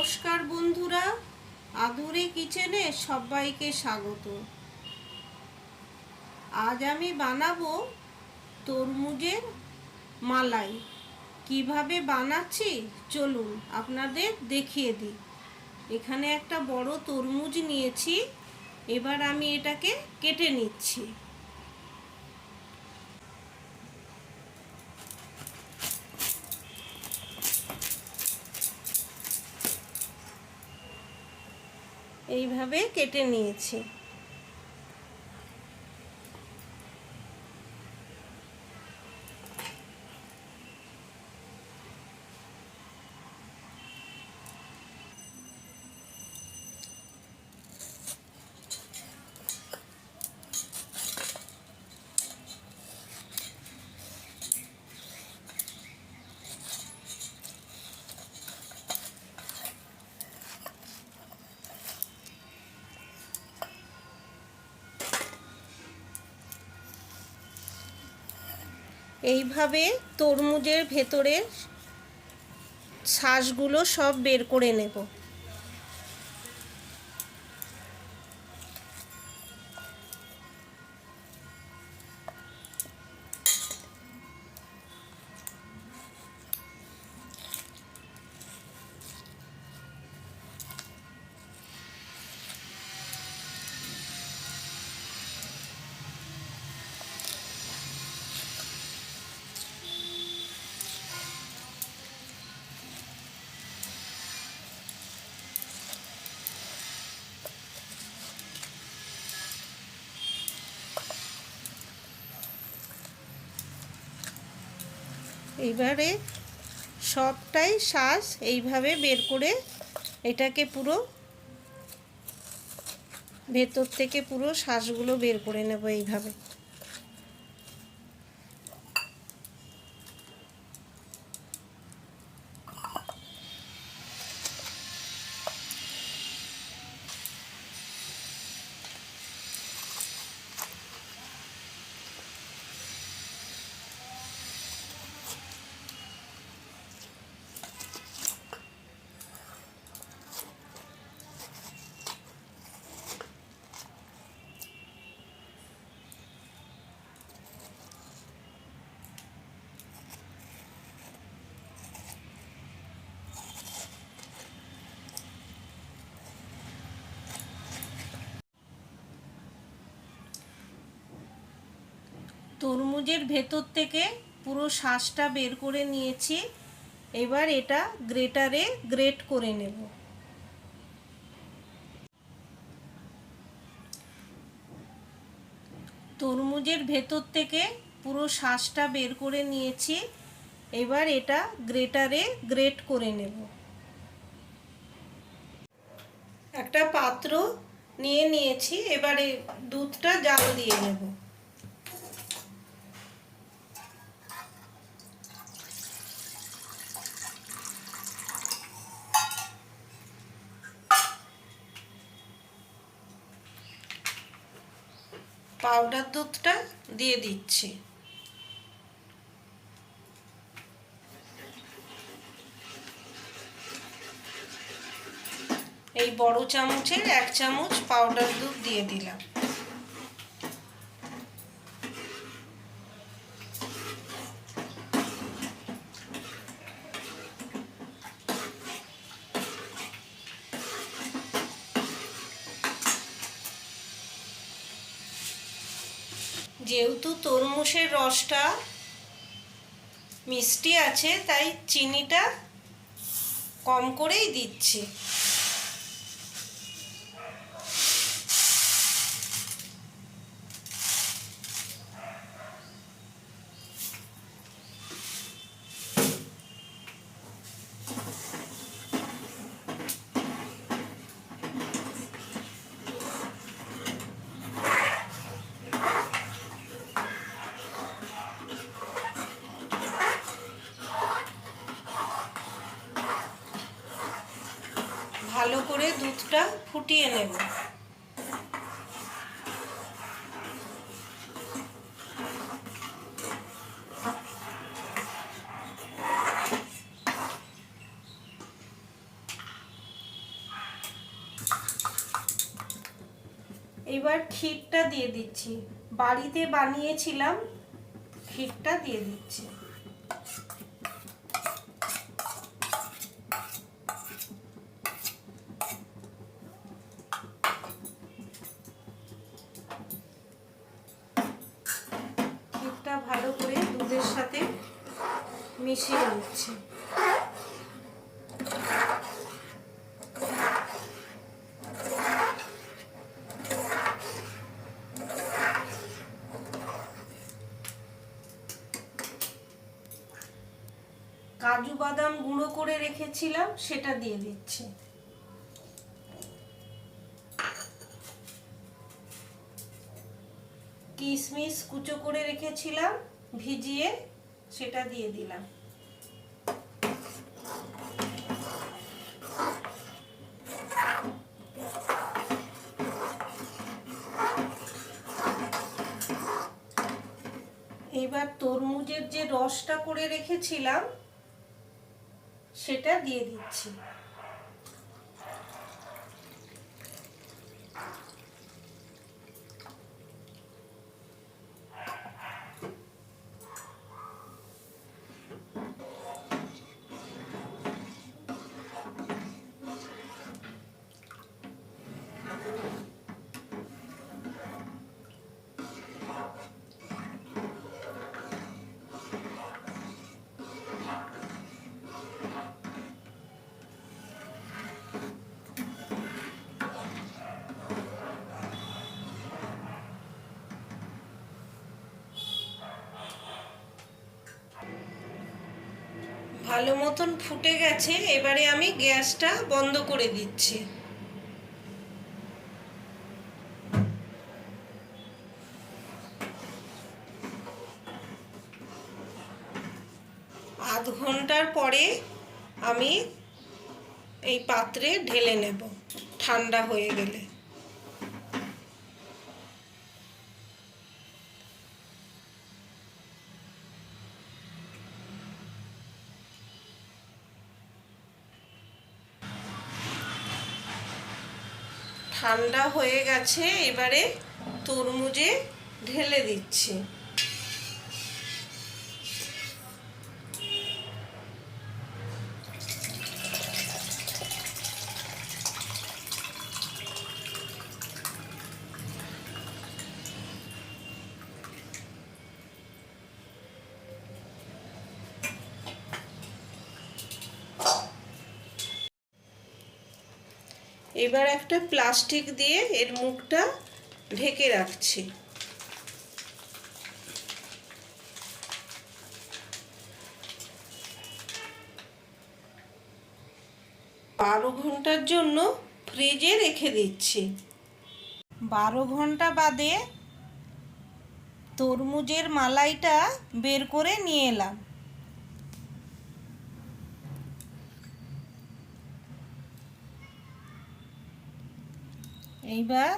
নমস্কার বন্ধুরা, আদুরে কিচেনে সবাইকে স্বাগত। আজ আমি বানাবো তরমুজের মালাই। কিভাবে বানাচ্ছি চলুন আপনাদের দেখিয়ে দিই। এখানে একটা বড় তরমুজ নিয়েছি, এবার আমি এটাকে কেটে নিচ্ছি। এইভাবে কেটে নিয়েছি। এইভাবে তরমুজের ভেতরের শাঁসগুলো সব বের করে নেব। এইবারে সবটাই শাঁস এইভাবে বের করে এটাকে পুরো ভেতর থেকে পুরো শাঁসগুলো বের করে নেব এইভাবে। তরমুজের ভেতর থেকে পুরো শাঁসটা বের করে নিয়েছি, এবার এটা গ্রেটারে গ্রেট করে নেব। তরমুজের ভেতর থেকে পুরো শাঁসটা বের করে নিয়েছি, এবার এটা গ্রেটারে গ্রেট করে নেব। একটা পাত্র নিয়ে নিয়েছি, এবারে দুধটা জাল দিয়ে নেব। পাউডার দুধটা দিয়ে দিচ্ছি। এই বড় চামচের 1 চামচ পাউডার দুধ দিয়ে দিলাম। যেহেতু তরমুজের রসটা মিষ্টি আছে, তাই চিনিটা কম করেই দিচ্ছি। ভালো করে দুধটা ফুটিয়ে নেব। এবার ক্ষীরটা দিয়ে দিচ্ছি, বাড়িতে বানিয়েছিলাম, ক্ষীরটা দিয়ে দিচ্ছি। ক্ষীরটা ভালো করে দুধের সাথে মিশিয়ে নিচ্ছি। কাজু বাদাম গুঁড়ো করে রেখেছিলাম, সেটা দিয়ে দিচ্ছি। কিশমিশ কুচো করে রেখেছিলাম ভিজিয়ে, সেটা দিয়ে দিলাম। এবার তরমুজের যে রসটা করে রেখেছিলাম সেটা দিয়ে দিচ্ছি। ভালো মতন ফুটে গেছে, এবারে আমি গ্যাসটা বন্ধ করে দিচ্ছি। আধ ঘন্টার পরে আমি এই পাত্রে ঢেলে নেব, ঠান্ডা হয়ে গেলে। ঠান্ডা হয়ে গেছে, এবারে তরমুজে ঢেলে দিচ্ছি। এবার একটা প্লাস্টিক দিয়ে এর মুখটা ঢেকে রাখছি। 12 ঘন্টার জন্য ফ্রিজে রেখে দিচ্ছি। 12 ঘন্টা বাদে তরমুজের মালাইটা বের করে নিয়ে এলাম। এইবার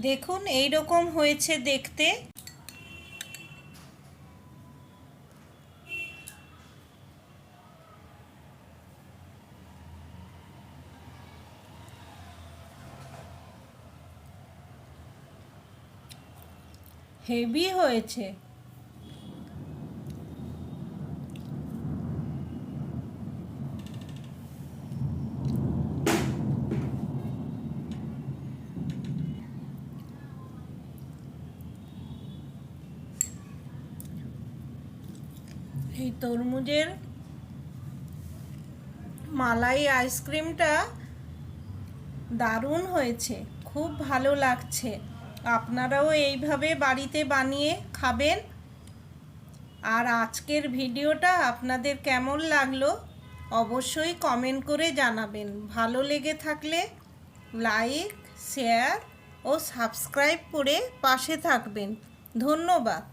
দেখুন এই রকম হয়েছে দেখতে। হেভি হয়েছে। এই তরমুজের মালাই আইসক্রিমটা দারুণ হয়েছে, খুব ভালো লাগছে। আপনারাও এইভাবে বাড়িতে বানিয়ে খাবেন। আর আজকের ভিডিওটা আপনাদের কেমন লাগলো অবশ্যই কমেন্ট করে জানাবেন। ভালো লেগে থাকলে লাইক, শেয়ার ও সাবস্ক্রাইব করে পাশে থাকবেন। ধন্যবাদ।